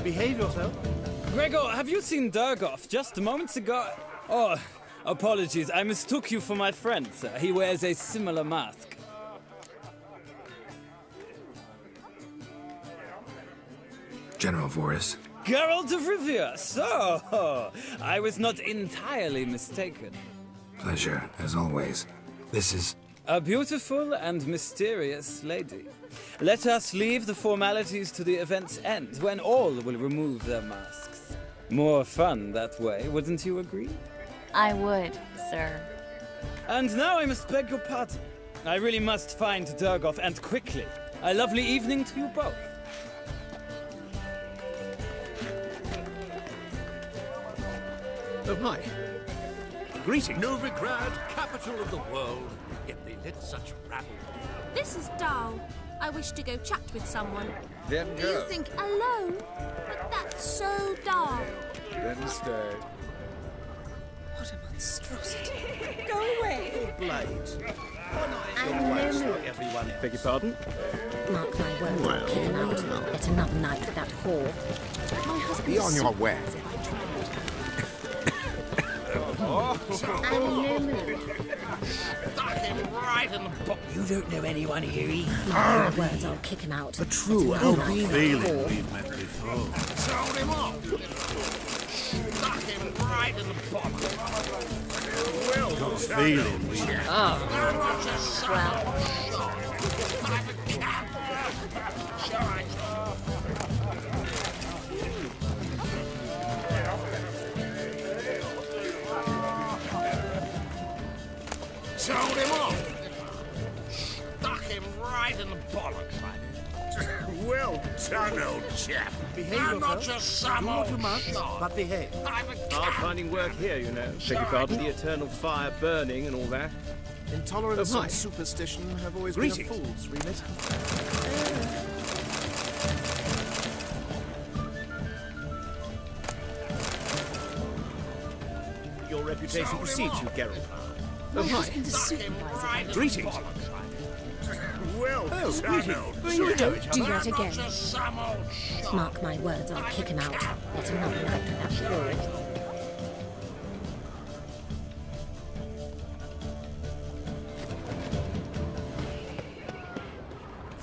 Behave yourself. Gregor, have you seen Durgoff just moments ago? Oh, apologies. I mistook you for my friend, sir. He wears a similar mask. General Voris. Geralt of Rivia! So, I was not entirely mistaken. Pleasure, as always. This is... A beautiful and mysterious lady. Let us leave the formalities to the event's end, when all will remove their masks. More fun that way, wouldn't you agree? I would, sir. And now I must beg your pardon. I really must find Durgoff, and quickly. A lovely evening to you both. Oh, hi. Greetings. Novigrad, capital of the world, yet they let such rabble. This is Dahl. I wish to go chat with someone. Then go. You think alone? But that's so dull. Then stay. What a monstrosity. Go away. Blades. Why not I'm waste no like everyone else? Beg your pardon? Mark my words, I'll kick him out. Get another night with that whore. My husband Be on your is way. I'm in no mood. Stuck him right in the box. You don't know anyone here either. Mark my words, I'll kick him out. The true Get another Albany night with that feeling whore. we've met before. Sold him off. Stuck him right in the box. Well, Feeling we Sold him off. Stuck him right in the bollocks. Well done, old chap. behave I'm not yourself. just some Do what old you must, shot. but behave. I'm a Hard cat. finding work here, you know. Beg your pardon, the eternal fire burning and all that. Intolerance Oh, hi. and superstition have always Greetings. been a fool's remit. Your reputation precedes you, Geralt. My Oh, hi. husband is supervisor. Greetings. Well Oh, done, greetings. old Bring it Don't do I'm that not again. just some old shot. Mark my words, I'll kick him out. Get another night with that whore.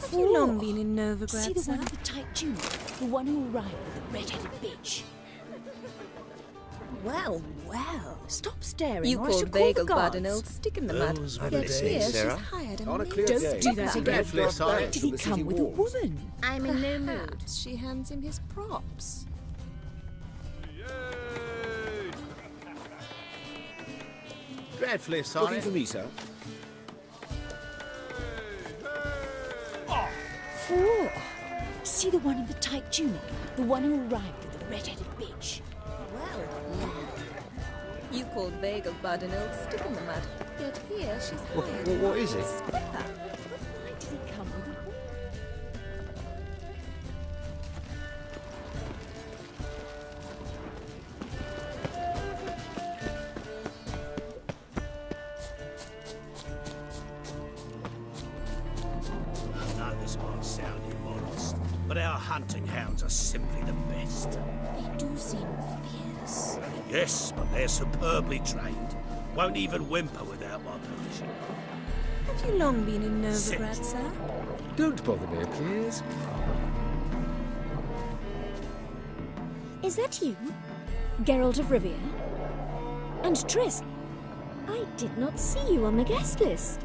Have you long been in Novigrad, See the sir? one with the tight tunic? The one who arrived with the red-headed bitch. Well, well. Stop staring You or I called shall call the Vegelbud guards. an old stick in the mud. Those were Yet the here days, she's Sarah. hired a On a maid. clear Don't day. do that again. Carefully aside Did from he the come city with a walls. woman? I'm in no mood. Perhaps she hands him his props. Dreadfully sorry. Looking for me, sir? Four. See the one in the tight tunic? The one who arrived with the red-headed bitch. Well, you called Vegelbud an old stick in the mud. Yet here she's hired What is it? Why did he come with a woman? Now this might sound immodest, but our hunting hounds are simply the best. They do seem fierce. Yes, but they're superbly trained. Won't even whimper without my permission. Have you long been in Sit. Novigrad, sir? Don't bother me, please. Is that you? Geralt of Rivia? And Triss? I did not see you on the guest list.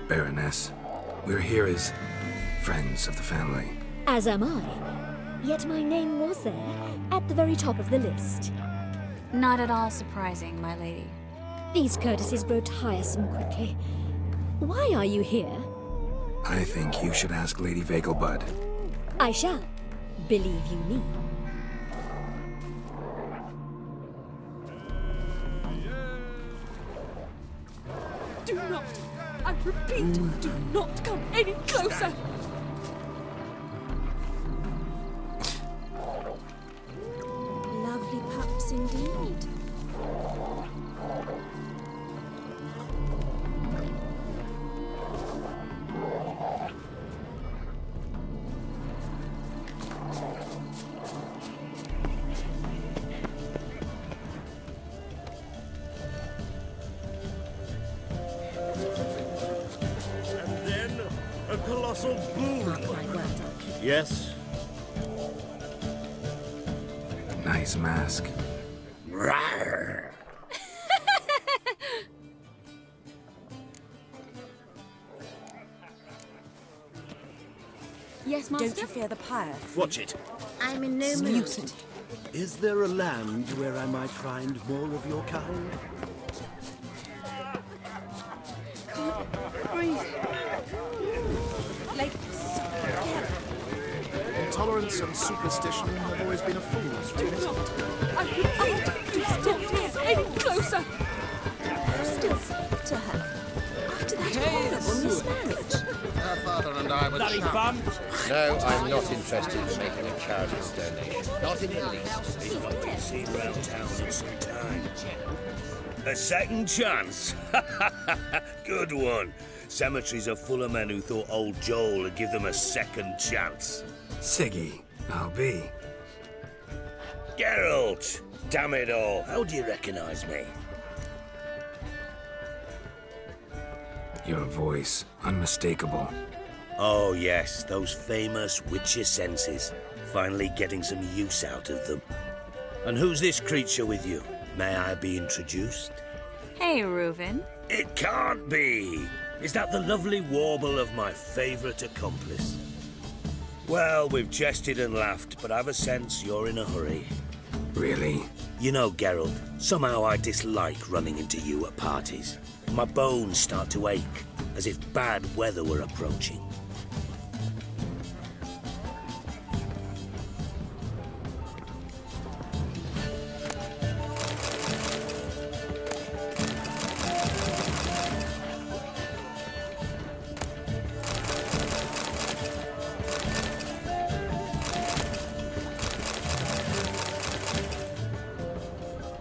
Baroness. We're here as friends of the family. As am I. Yet my name was there, at the very top of the list. Not at all surprising, my lady. These courtesies grow tiresome quickly. Why are you here? I think you should ask Lady Vegelbud. I shall. Believe you me. Do not, I repeat, do not come any closer. Lovely pups indeed. colossal boom. Mark my words, I'll keep Yes? Nice mask. Rawr. Yes, Master? Don't you fear the pyre? Watch it. I'm in no mood. Mutant. Is there a land where I might find more of your kind? Intolerance and superstition have always been a fool's race. I repeat, do not get any closer! You still speak to her? After that horrible mismarriage? Her father and I were chums. No, I'm not interested in making a charitable donation. Not in the least. He's what we've seen round town in some time. A second chance? Good one. Cemeteries are full of men who thought old Joel would give them a second chance. Siggy, I'll be. Geralt! Damn it all. How do you recognize me? Your voice, unmistakable. Oh yes, those famous Witcher senses. Finally getting some use out of them. And who's this creature with you? May I be introduced? Hey, Reuven. It can't be! Is that the lovely warble of my favourite accomplice? Well, we've jested and laughed, but I've a sense you're in a hurry. Really? You know, Geralt, somehow I dislike running into you at parties. My bones start to ache, as if bad weather were approaching.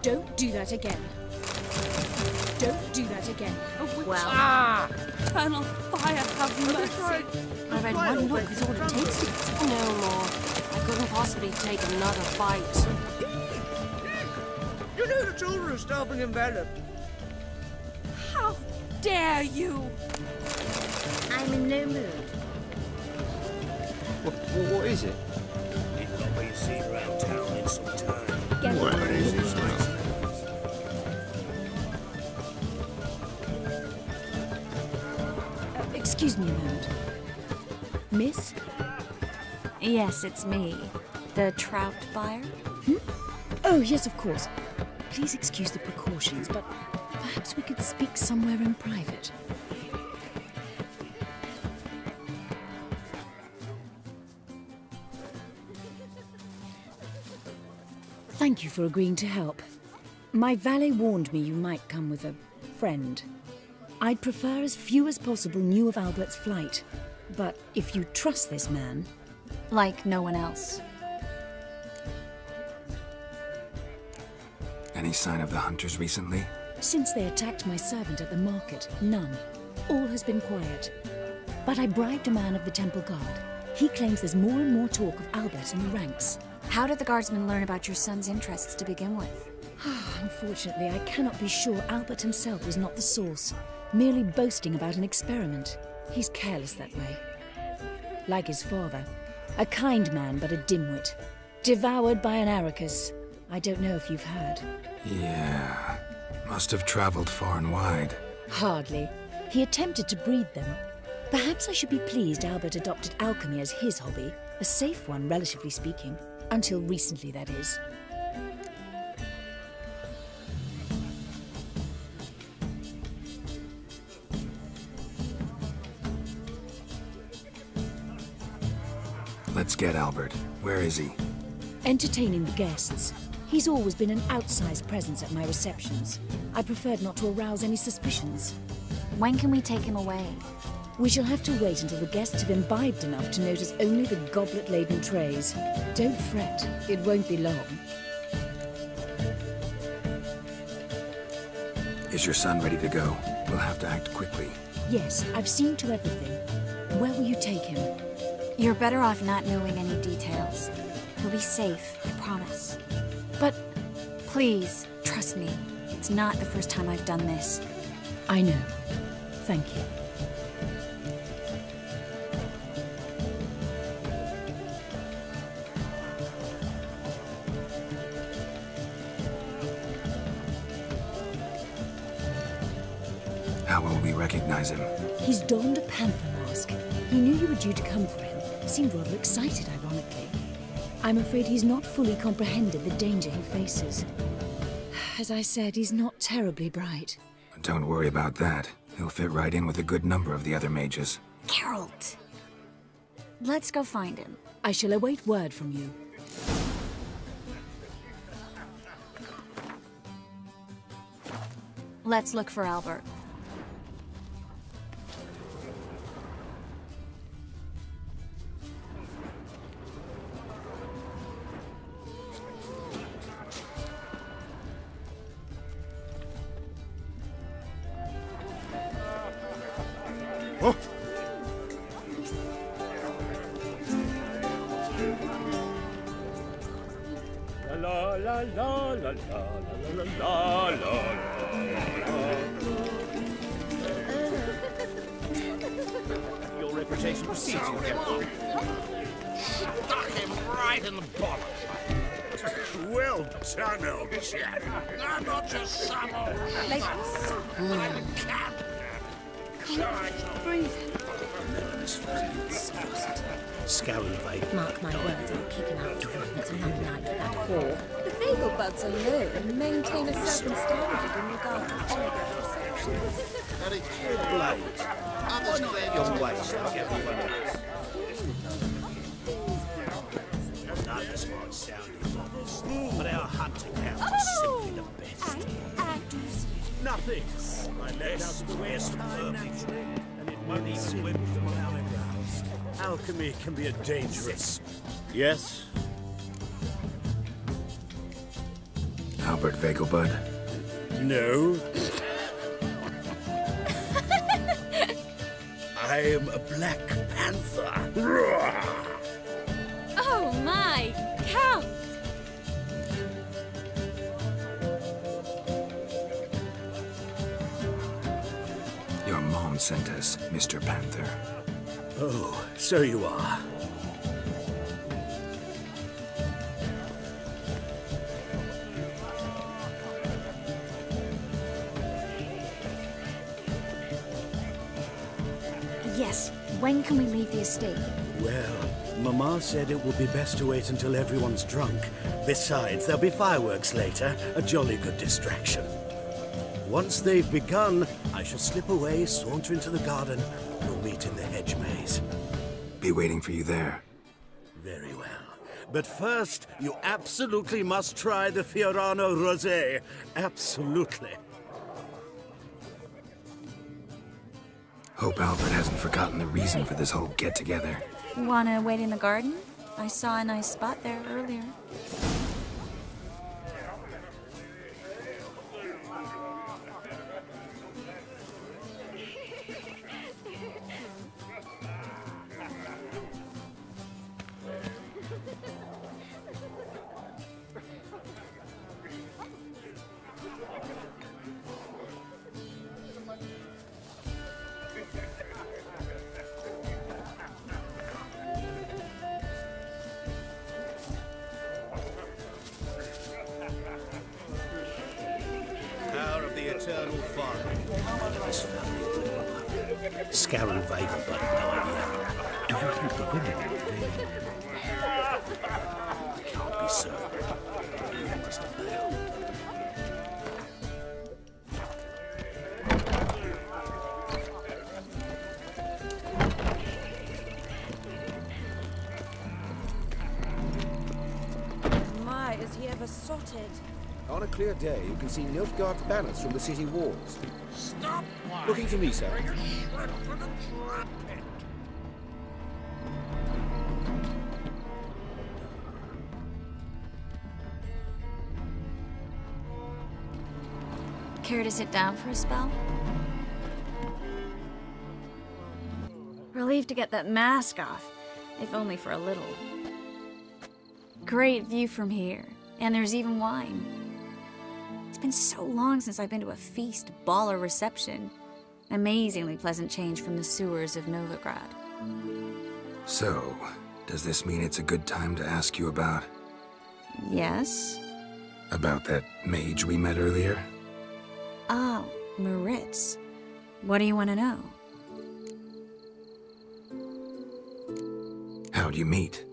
Don't do that again. Don't do that again. Well, Eternal fire, have mercy. I read one book is all it takes. No more. I couldn't possibly take another bite. You know the children are starving in Valley. How dare you? I'm in no mood. What is it? It's not been seen round town in some time. Geralt. What is this now? Excuse me a moment. Miss? yes, it's me. The trout buyer? Oh, yes, of course. Please excuse the precautions, but perhaps we could speak somewhere in private. Thank you for agreeing to help. My valet warned me you might come with a friend. I'd prefer as few as possible knew of Albert's flight. But if you trust this man... Like no one else. Any sign of the hunters recently? Since they attacked my servant at the market, none. All has been quiet. But I bribed a man of the Temple Guard. He claims there's more and more talk of Albert in the ranks. How did the guardsmen learn about your son's interests to begin with? Unfortunately, I cannot be sure Albert himself was not the source, merely boasting about an experiment. He's careless that way. Like his father. A kind man, but a dimwit. Devoured by an Arrakis. I don't know if you've heard. Yeah. Must have traveled far and wide. Hardly. He attempted to breed them. Perhaps I should be pleased Albert adopted alchemy as his hobby. A safe one, relatively speaking. Until recently, that is. Let's get Albert. Where is he? Entertaining the guests. He's always been an outsized presence at my receptions. I preferred not to arouse any suspicions. When can we take him away? We shall have to wait until the guests have imbibed enough to notice only the goblet-laden trays. Don't fret, it won't be long. Is your son ready to go? We'll have to act quickly. Yes, I've seen to everything. Where will you take him? You're better off not knowing any details. He'll be safe, I promise. But... Please, trust me. It's not the first time I've done this. I know. Thank you. How will we recognize him? He's donned a panther mask. He knew you were due to come for him. Seemed rather excited, ironically. I'm afraid he's not fully comprehended the danger he faces. As I said, he's not terribly bright. Don't worry about that. He'll fit right in with a good number of the other mages. Geralt! Let's go find him. I shall await word from you. Let's look for Albert. Oh. La la la la la la la la la. Your reputation precedes you, Captain. Stuck him right in the bollocks. Well done, old chap. I'm not just some old I'm a cat. Breathe. Scarabvei. Mark my words, I'll kick him out. It's a long night for that whore. The Vegelbuds alone maintain a certain standard in regard to receptions. Very clear blades. Understand your ways like everyone else. None of this might sound modest, but our hunting hounds are simply the best. Nothing. I let out the west furniture, and it won't even whip them out of house. Alchemy can be a dangerous. Yes? Albert Vegelbud? No. I am a Black Panther. Oh my, Count! Your mom sent us, Mr. Panther. Oh, so you are. Yes, when can we leave the estate? Well, Mama said it would be best to wait until everyone's drunk. Besides, there'll be fireworks later, a jolly good distraction. Once they've begun, I shall slip away, saunter into the garden. We'll meet in the hedge maze. Be waiting for you there. Very well. But first, you absolutely must try the Fiorano Rosé. Absolutely. Hope Albert hasn't forgotten the reason for this whole get-together. Wanna wait in the garden? I saw a nice spot there earlier. Eternal fire. This family Scarron Vegelbud died young. Do you think the women can't be so? You must have failed. My, is he ever sotted? On a clear day, you can see Nilfgaard's banners from the city walls. Stop! Looking for me, sir. Care to sit down for a spell? Relieved to get that mask off, if only for a little. Great view from here, and there's even wine. It's been so long since I've been to a feast, ball, or reception. Amazingly pleasant change from the sewers of Novigrad. So, does this mean it's a good time to ask you about... Yes? About that mage we met earlier? Oh, Moritz. What do you want to know? How'd you meet?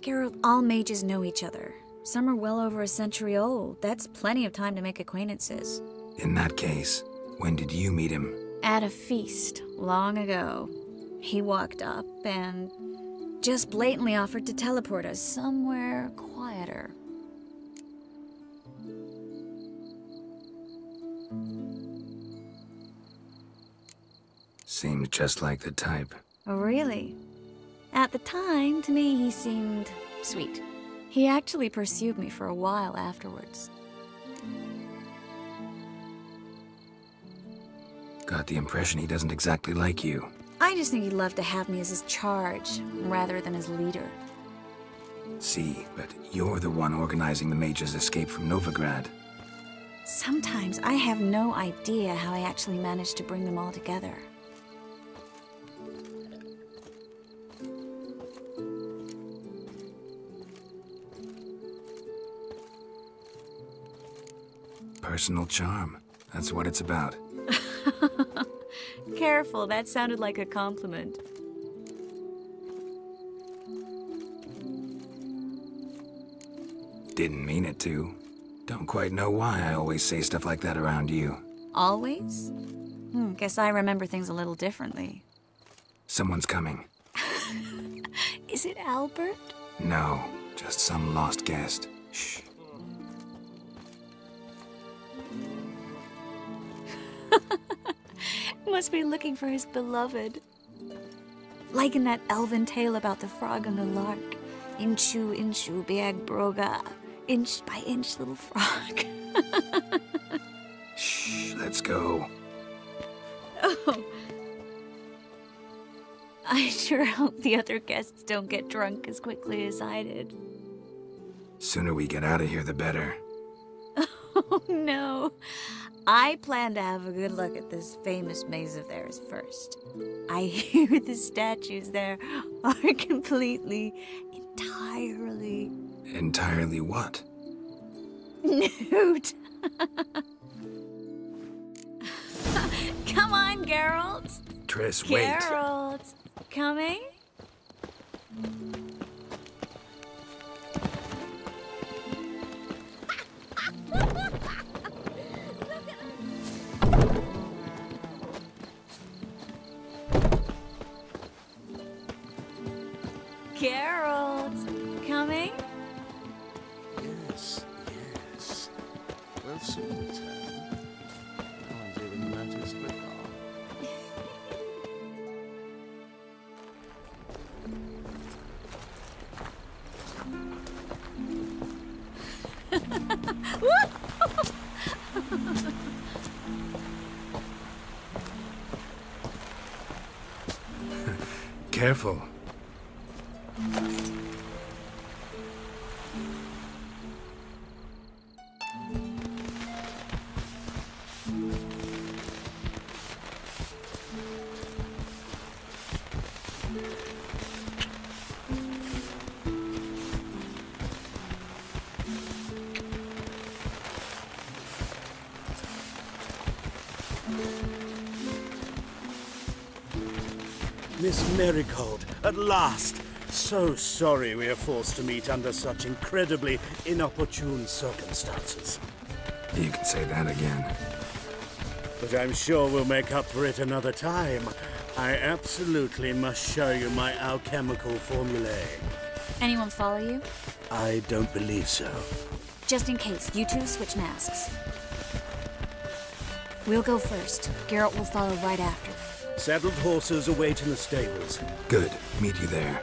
Geralt, all mages know each other. Some are well over a century old. That's plenty of time to make acquaintances. In that case, when did you meet him? At a feast, long ago. He walked up and just blatantly offered to teleport us somewhere quieter. Seemed just like the type. Oh, really? At the time, to me, he seemed sweet. He actually pursued me for a while afterwards. Got the impression he doesn't exactly like you. I just think he'd love to have me as his charge, rather than his leader. See, but you're the one organizing the mage's escape from Novigrad. Sometimes I have no idea how I actually managed to bring them all together. Personal charm. That's what it's about. Careful, that sounded like a compliment. Didn't mean it to. Don't quite know why I always say stuff like that around you. Always? Guess I remember things a little differently. Someone's coming. Is it Albert? No, just some lost guest. Shh. Must be looking for his beloved. Like in that elven tale about the frog and the lark. Inchu, inchu, beag broga. Inch by inch, little frog. Shh, let's go. Oh. I sure hope the other guests don't get drunk as quickly as I did. Sooner we get out of here, the better. Oh, no. I plan to have a good look at this famous maze of theirs first. I hear the statues there are completely, entirely... Entirely what? Nude. Come on, Geralt. Triss, wait. Geralt, coming? Geralt, coming? Yes, yes. We'll soon return. No one's even noticed we're gone. Careful. Miss Marigold, at last! So sorry we are forced to meet under such incredibly inopportune circumstances. You can say that again. But I'm sure we'll make up for it another time. I absolutely must show you my alchemical formulae. Anyone follow you? I don't believe so. Just in case, you two switch masks. We'll go first. Geralt will follow right after. Saddled horses await in the stables. Good. Meet you there.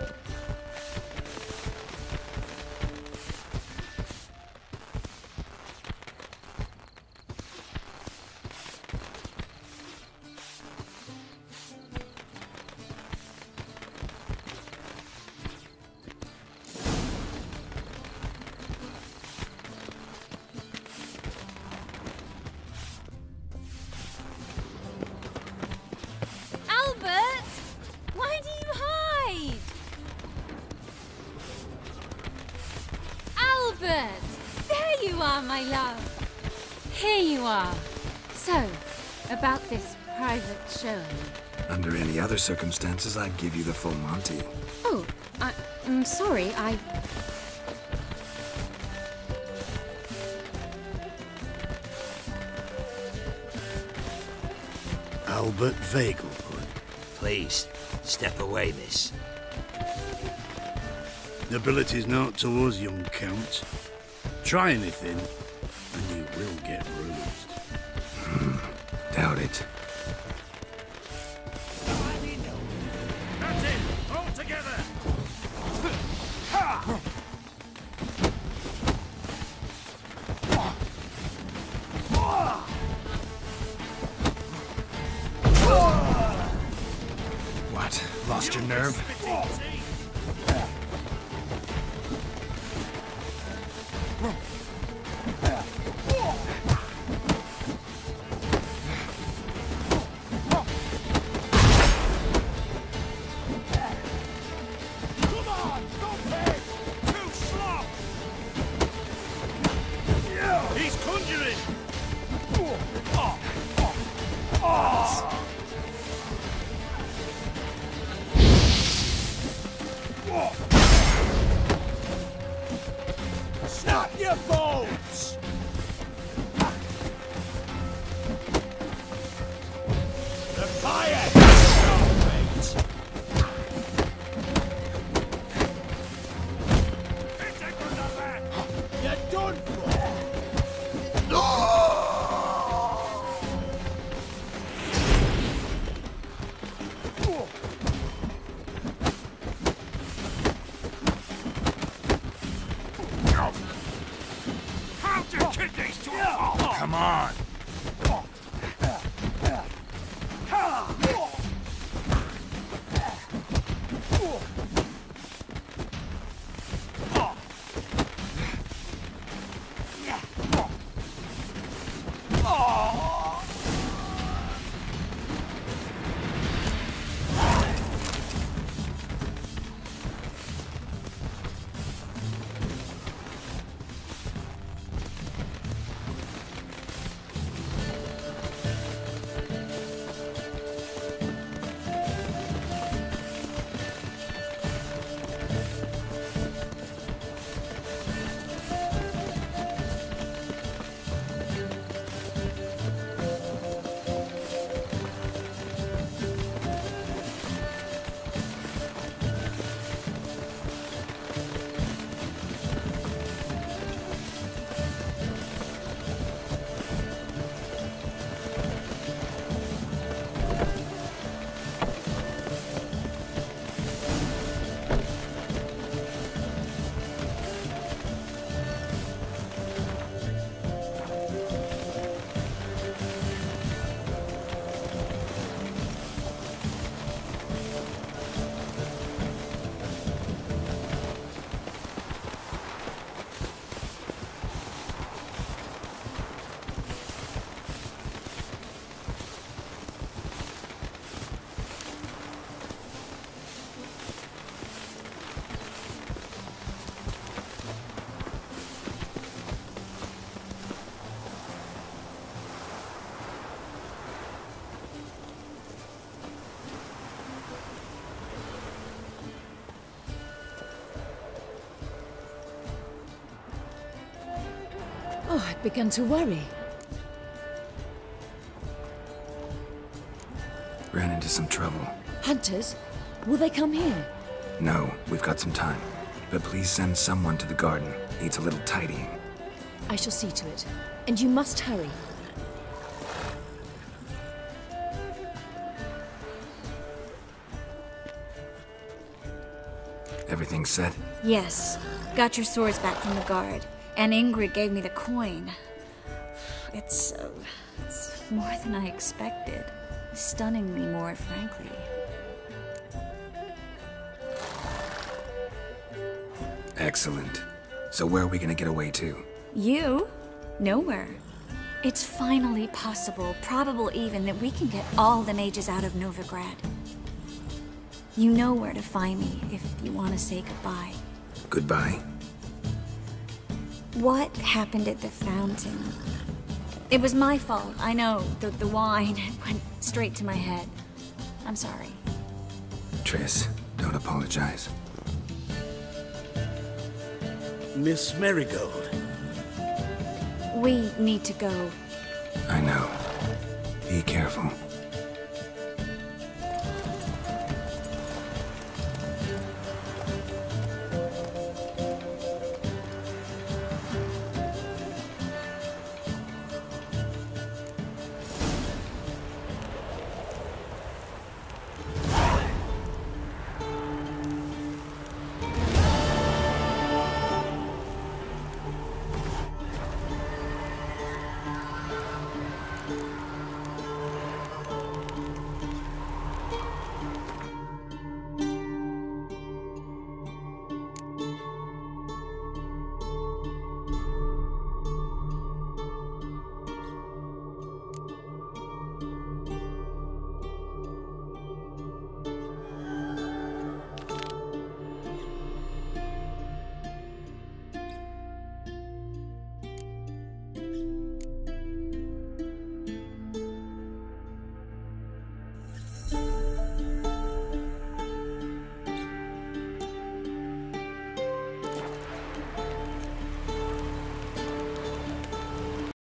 There you are, my love. Here you are. So, about this private showing? Under any other circumstances, I'd give you the full Monty. Oh, I'm sorry, Albert Vegelbud. Please, step away, miss. Nobility's not to us, young Count. Try anything, and you will get bruised. Doubt it. That's it! All together! What? Lost your nerve? He's conjuring! Snap your bones! The fire! You're done for! How'd you kick these two? Come on! Oh, I'd begun to worry. Ran into some trouble. Hunters? Will they come here? No, we've got some time. But please send someone to the garden. Needs a little tidying. I shall see to it. And you must hurry. Everything set? Yes. Got your swords back from the guard. And Ingrid gave me the coin. It's more than I expected. Stunningly more, frankly. Excellent. So where are we gonna get away to? You? Nowhere. It's finally possible, probable even, that we can get all the mages out of Novigrad. You know where to find me if you want to say goodbye. Goodbye? What happened at the fountain? It was my fault, I know. The wine went straight to my head. I'm sorry. Triss, don't apologize. Miss Marigold. We need to go. I know. Be careful.